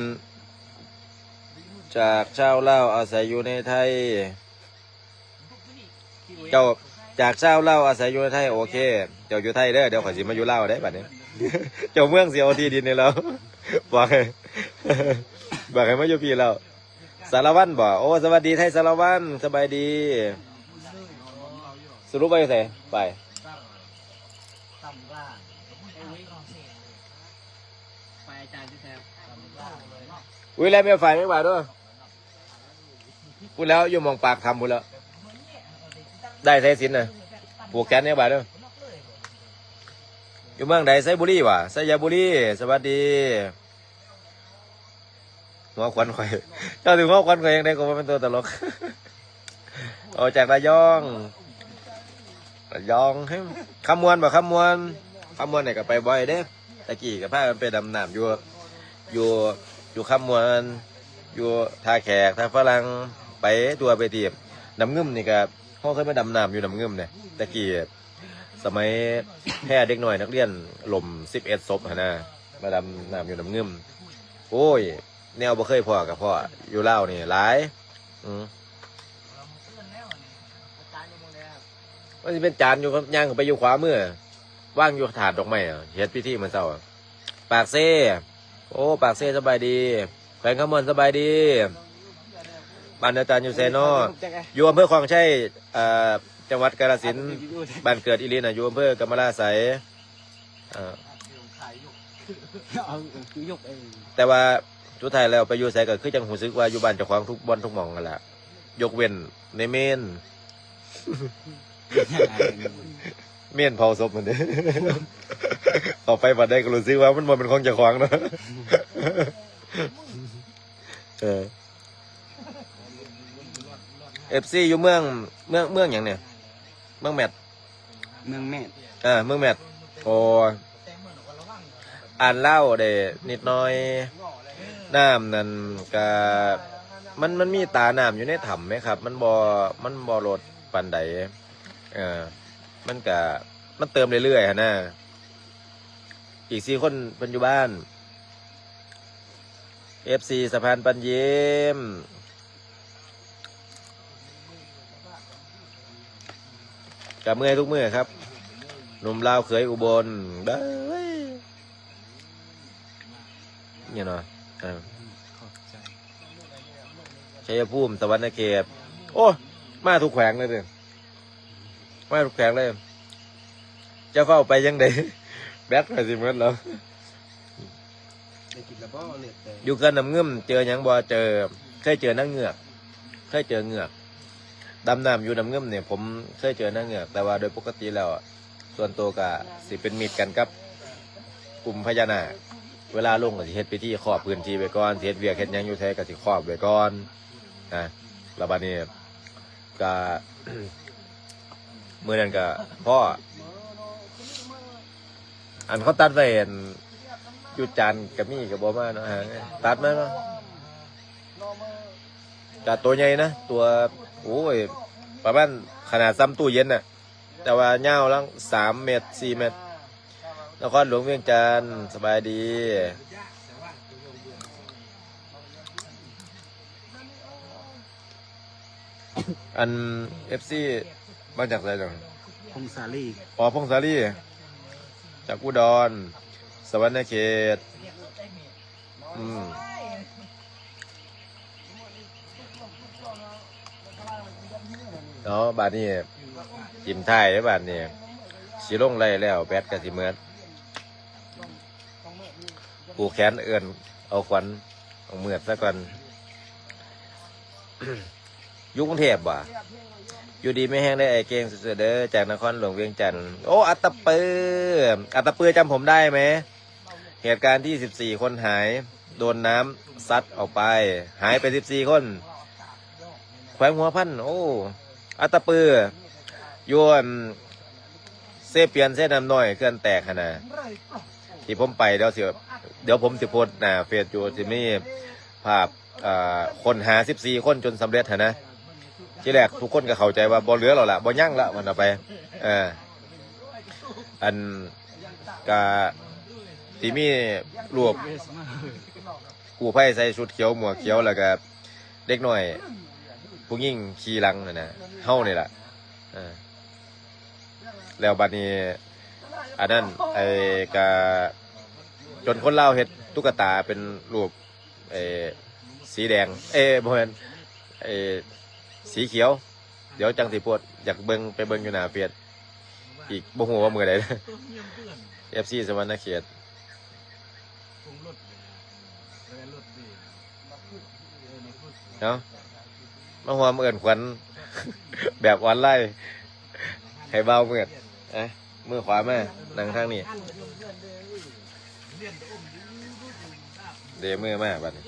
S1: จากชาวลาวอาศัยอยู่ในไทยเจ้าจากชาวลาวอาศัยอยู่ในไทยโอเคเจ้าอยู่ไทยเด้อเดี๋ยวขอยสิมาอยู่ลาวได้บัดนี้ เจ้าเมืองเสียวที่ดินนี่แล้ว บอกให้มาอยู่พี่แล้วสารวัตรบ่โอ้สวัสดีไทยสารวัตรสบายดีสรุปไปไหนไปอุ้ยแล้วมีไฟไม่มาด้วยพูดแล้วอยู่มองปากทำพูดแล้วได้ใช้สินนะผูกแขนเนี่ยบ่าด้วยอยู่เมืองใดไซบุรีวะไซยาบุรีสวัสดี หัวควันข่อยเจ้าถึงหัวควันข่อยยังได้ก็ว่าเป็นตัวตลก ออกจากระยองให้คำมวนบ่คำมวนเนี่ยก็ไปบ่อยเด้ตะกี้กับพากันไปดำน้ำอยู่คำมวนอยู่ท่าแขกท่าฝรั่งไปตัวไปทีบน้ำงึมนี่ก็เขาเคยมาดำน้ำอยู่น้ำงึมเนี่ยตะกี้สมัยแค่เด็กหน่อยนักเรียนหล่ม11 ศพนะมาดำน้ำอยู่น้ำงึมโอ้ยแนวบ่เคยพ่อกับพ่ออยู่เล่าวนี่หลายมันจะเป็นจานอยู่ย่างไปอยู่ขวามือว่างอยู่ถาดดอกไม้เฮ็ดพิธีมันเศร้าปากเซ่โอ้ปากเซ่สบายดีแฟนขมวนสบายดีบ้านอาจารย์อยู่เซโนอยู่อำเภอคลองชัยจังหวัดกาฬสินธุ์บ้านเกิดอิรินอยู่อำเภอกำมะลาไสยแต่ว่าสุดท้ายแล้วไปอยู่ไสก็คือจังหูซึกว่าอยู่บ้านเจ้าของทุกบ่อนทุกหม่องกันละยกเว้นในเมน เมียนเผาศพมันเด้ ต่อไปบัดได้ก็รู้สึกว่ามันเป็นของเจ้าของเนาะ FC อยู่เมืองอย่างเนี่ยเมืองแมท
S2: เมืองแม่
S1: เมืองแมทโอ้อ่านเล่าได้นิดหน่อยน้ำนั่นก็มันมีตาน้ำอยู่ในถ้ำไหมครับมันบ่ลดปานใดมันเติมเรื่อยๆฮะนะอีก4 คนเป็นอยู่บ้าน FC สะพานปันเยี่ยมกับเมื่อยทุกเมื่อครับหนุ่มลาวเขยอุบลได้เนี่ยเนาะชัยภูมิสวรรณเขตโอ้มาทุกแขวงเลยเด้อมาทุกแขวงเลยจะเฝ้าไปยังไง แบตไปสิเหมือนเราอยู่กันน้ำเงื่อมเจอหยังบ่เจอเคยเจอนักเงือกเคยเจอเงือกดำน้ำอยู่น้ำเงื่อมเนี่ยผมเคยเจอนักเงือกแต่ว่าโดยปกติแล้วส่วนตัวก็สิเป็นมิตรกันกับกลุ่มพญานาคเวลาลงก็สิเฮ็ดพิธีครอบพื้นที่ไปก่อนเฮ็ดเวียกเฮ็ดหยังอยู่ไทยก็สิครอบไว้ก่อนแล้วบัดนี้ก็ เมื่อนั้นก็พ่ออันเขาตัดไว้อยู่จานกับมี่กับบ่มาเนาะตัดมาเนาะจัดตัวใหญ่นะตัวโอ้ยประมาณขนาดซ้ำตู้เย็นน่ะแต่ว่ายาวลัง3 เมตร 4 เมตรนครหลวงเวียงจันทร์สบายดีอัน FC มาจากไหนจัง
S2: พงศาลี
S1: พงศาลีจากอุดรสวรรณเขตเนาะบ้านนี้จิ้มไทยบ้านนี้สีลงไรแล้วแบดกะสิเมือดผูกแขนเอื่นเอาขวัญเอาเมือดซะก่อน ยุคกรุงเทพว่ะอยู่ดีไม่แห้งได้ไอเก่งสุดๆเด้อจากนครหลวงเวียงจันทร์โอ้อัตตปือจำผมได้ไหมเหตุการณ์ที่14 คนหายโดนน้ำซัดออกไปหายไป14 คนแขวงหัวพันโอ้อัตตปือยวนเซเปียนเส้นน้ำน้อยเคลื่อนแตกขนาดที่ผมไปเดี๋ยวผมจะโพสต์หน้าเฟซอยู่ที่มีภาพคนหา14 คนจนสำเร็จนะที่แรกทุกคนก็เข้าใจว่าบ่เหลือแล้วล่ะบ่ยั่งละมันเอาไปอันกะที่มีรวบกู้ภัยใส่ชุดเขียวหมวกเขียวแล้วก็เด็กหน่อยผู้หญิงขี่หลังนะเฮานี่แหละแล้วบัดนี้อันนั้นไอ้กะจนคนเล่าเฮ็ดตุ๊กตาเป็นรูปสีแดงบ่แม่นสีเขียวเดี๋ยวจังสิปวดอยากไปเบิ่งอยู่หน้าเฟียดอีกบ่ฮู้ว่ามื้อใด FC สวรรณเขตเนาะมาหัวเมื่อนขวัญ แบบออนไลน์ให้เบาเมื่อนมือขวามานั่งทางนี้เดมือมาบัดนี้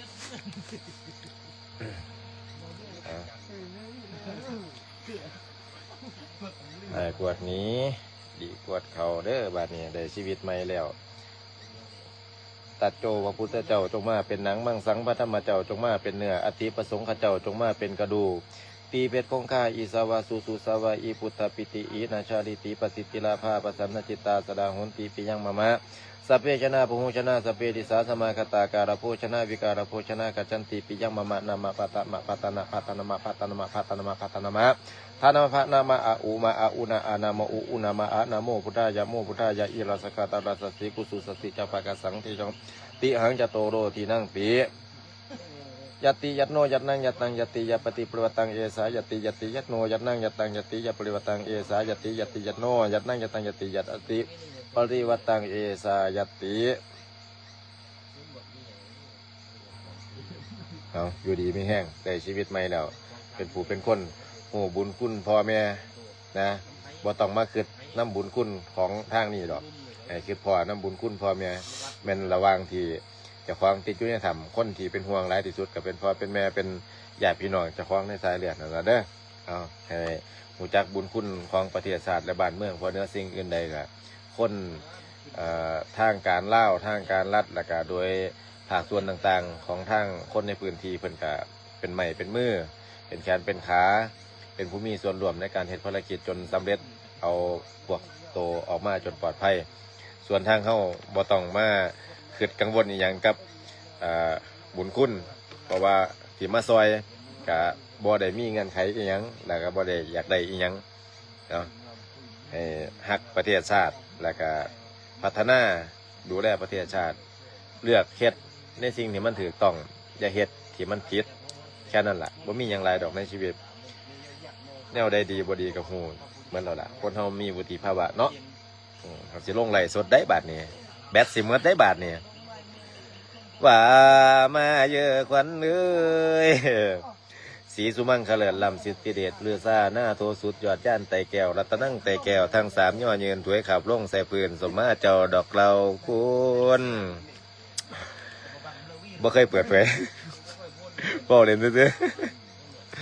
S1: ไอ้กวดนี้ดีกวดเขาเด้อบาดนี้ได้ชีวิตใหม่แล้ว ตัดโจพระพุทธเจ้าจงมาเป็นหนังมังสังพระธรรมเจ้าจงมาเป็นเนื้ออธิประสงค์ข้าเจ้าจงมาเป็นกระดูกตีเพชรคงคาอีสาวาสุสุสาวาอีพุทธปิติอีนาชาลิติปสิทธิลาภาปสันนจิตตาสดาหุนตีปิยังมะมะสัพเพชนะภูชนะสัพเพติสาสมาคตาการโภชนะวิการโภชนะกัจจันติปิยังมะมะนามะปะตะมะปะตะนะปะตะนะมะปะตะนะมะปะตะนะมะปะตะนะมะทานามะนามะอาอุมาอาอุนาอานามะอุอุนามะอานะโมพุทธายะโมพุทธายะอิรัสกะตารัสสิกุสุสสิจาปะกะสังทิจงติหังจโตโรทีนั่งปียติยัตโนยัตนังยัตตังยติยปฏิปริวตังเอสายติยติยัตโนยัตนังยัตตังยติยปริวตังเอสายติยติยัตโนยัตนังยัตตังยติยัตติปริวตังเอสายติเอาอยู่ดีไม่แห้งได้ชีวิตใหม่แล้วเป็นผู้เป็นคนหูบุญคุณพ่อแม่นะบ่ต้องมาคิดน้ำบุญคุณของทางนี้หรอกไอ้คือพ่อน้ำบุญคุณพ่อแม่แม่นระวังที่เจะคล้าของติดอยู่ในธรรมคนที่เป็นห่วงหลายที่สุดก็เป็นพ่อเป็นแม่เป็นญาติพี่น้องเจะคล้าของในสายเลือดนั่นแหละเด้อเอาให้รู้จักบุญคุณของประเทศชาติและบ้านเมืองเพราะเนื้อสิ่งอื่นใดก็คนทางการเล่าทางการรัฐและก็โดยภาคส่วนต่างๆของทางคนในพื้นที่เพิ่นก็เป็นไม้เป็นมือเป็นแขนเป็นขาเป็นผู้มีส่วนร่วมในการเฮ็ดภารกิจจนสำเร็จเอาพวกโตออกมาจนปลอดภัยส่วนทางเขาบ่ต้องมาคิดกังวลอีหยังกับบุญคุณเพราะว่าที่มาซอยก็บ่ได้มีเงื่อนไขอีหยังแล้วก็บ่ได้อยากได้อีหยังเนาะให้ฮักประเทศชาติแล้วก็พัฒนาดูแลประเทศชาติเลือกเฮ็ดในสิ่งที่มันถูกต้องอย่าเฮ็ดที่มันผิดแค่นั้นล่ะบ่มีหยังหลายดอกในชีวิตแนวใดดีบ่ดีก็ฮู้เหมือนเราล่ะคนเฮามีวุฒิภาวะเนาะเขาสิลงไล่สดได้บาทนี้แบตสิหมดได้บาทนี้ว่ามาเยอะควันเอ้ยสีสุมังคเลิศลำสิทธิเดชเลือซาหน้าโทสุดยอดย่านไตแก้วรัตนังไตแก้วทั้งสามย่อยืนถวยขับลงใส่ปืนสมมาเจ้าดอกเราคุณบ่เคยเปิดเผยบอกเล่นซื่อ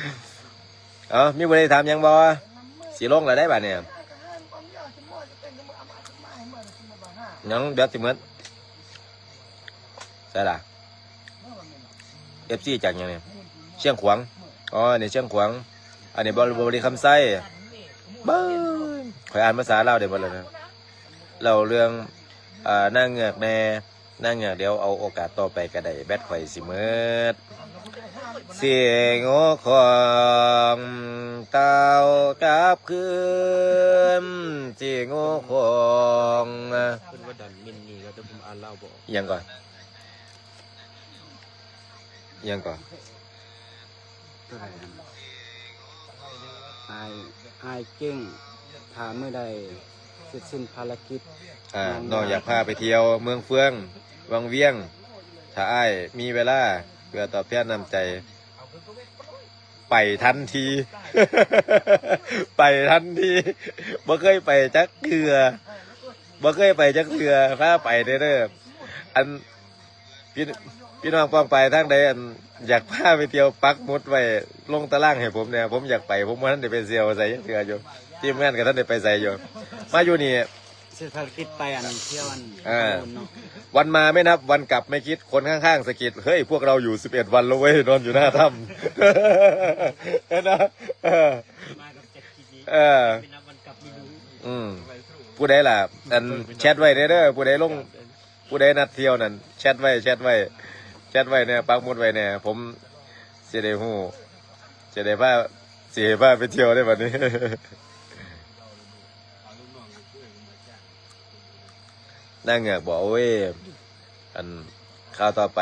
S1: ๆเอามีบ่ได้ถามยังบ่สีลงแล้วได้บาทเนี่ยยังเดือดสิเหมือนใช่ล่ะเอฟซีจากยังเนี่ยเชียงขวางอ๋อเนี่ยเชียงขวางอันนี้บริคำไส้บ้าขอยอ่านภาษาลาวเดี๋ยวหมดเลยนะเราเรื่องนางเงือกแน่นางเงือกเดี๋ยวเอาโอกาสต่อไปก็ได้แบตข่อยสิเมิดเสียงโอของเต่ากลับคืนเสียงโอของ
S3: เป็นว่าดันมินนี่ก็จะผมอ่านเล่าบอก
S1: ยังก่อนยังก่อน
S2: ตัวไหนครับอายเก่งถามเมื่อใดเสร็จสิ้นภารกิจ
S1: น้องอยากพาไปเที่ยวเมืองเฟืองวังเวียงถ้าอ้ายมีเวลาเพื่อตอบแทนน้ำใจไปทันที ไปทันทีบ่เคยไปจักเทื่อบ่เคยไปจักเทื่อพาไปเด้ออันพี่น้องป้องไปทางใดอันอยากพาไปเที่ยวปักหมุดไว้ลงตารางให้ผมเนี่ยผมอยากไปผมว่าท่านได้ไปเที่ยวใส่เทื่ออยู่ทีมงานกับท่านได้ไปใส่อยู่มาอยู่นี่
S2: เสร็จภารกิจไปอันเที่ยวอันเนาะ
S1: วันมาไม่นับวันกลับไม่คิดคนข้างๆสะกิดเฮ้ยพวกเราอยู่11 วันแล้วเว้ยนอนอยู่หน้าถ้ำนะ
S2: มากับ7 ที
S1: ไม่นับวันกลับไม่รู้ผู้ใดล่ะอันแชทไว้เด้อผู้ใดลงผู้ใดนัดเที่ยวนั่นแชทไว้เนี่ยปักหมุดไว้เนี่ยผมสิได้ฮู้สิได้พาไปเที่ยวได้บัดนี้นั่งเงือกบอกโอ้ยอันข้าวต่อไป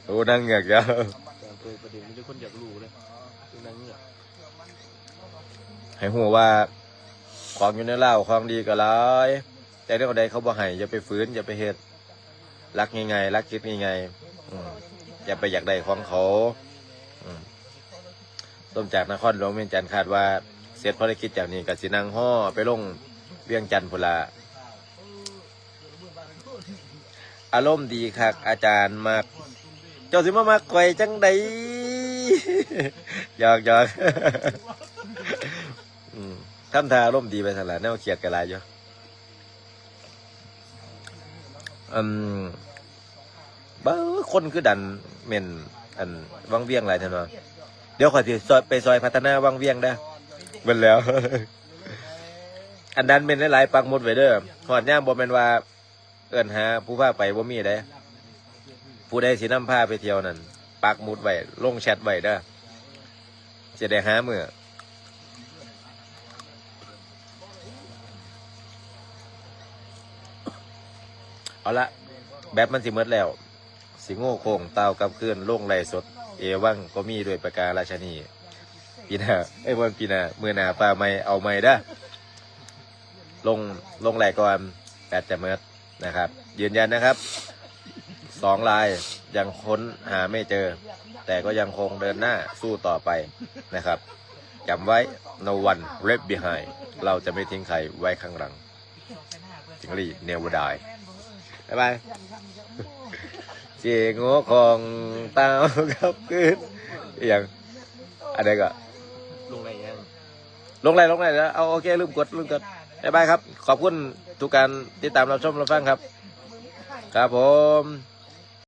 S1: โอ้นั่งเงือกยาว
S3: ประเด็นที่คนอยากรู้เลยคือนั่งเงือก
S1: ให้หัวว่าของอยู่ในเล่าของดีก็ร้ายแต่เรื่องใดเขาบอกให้อย่าไปฝืนอย่าไปเฮ็ดรักง่ายๆรักคิดง่ายๆอย่าไปอยากได้ของเขาต้มจากนครหลวงเวียงจันทร์คาดว่าเสร็จภารกิจจากนี้กับสินังห่อไปลงเวียงจันทร์พุนละ อารมณ์ดีคักอาจารย์มากเจ้าสิมามักข่อยจังใด หยอกหยอก ทำทาอารมณ์ดีไปสละแนวเครียดกันหลายอยู่บ้าคนคือดันเม่นอันวังเวียงหลายท่านว่าเดี๋ยวขอยสิไปซอยพัฒนาวังเวียงได้เบิ่นแล้ว อันดันเม่นหลายๆปักหมุดไว้เด้อฮอดย่ามบ่แม่นว่าเอิ้นหาผู้พาไปบ่มีเด้ผู้ใดสินำพาไปเที่ยวนั่นปักหมุดไว้ลงแชทไว้เด้อจะได้หามื้อเอาละแบบมันสิหมดแล้วสิโง่โค้งเต่ากับคืนลงไหลสดเอวังก็มีด้วยประการราชนีปีหน้าวันปีหน้ามื้อหน้าฟ้าใหม่เอาใหม่เด้อลงไหลก่อนแปดจะเมิดนะครับยืนยันนะครับ2 ลายยังค้นหาไม่เจอแต่ก็ยังคงเดินหน้าสู้ต่อไปนะครับจำไว้ no one left behind เราจะไม่ทิ้งใครไว้ข้างหลังจิงลี่ never die บ๊ายบายเสียงหัวของเต้ากับคืนอย่างอะไรก็
S3: ลงไหนยัง
S1: ลงไหนแล้วเอาโอเคลืมกดบ๊ายบายครับขอบคุณทุกการติดตามรับชมรับฟังครับครับผม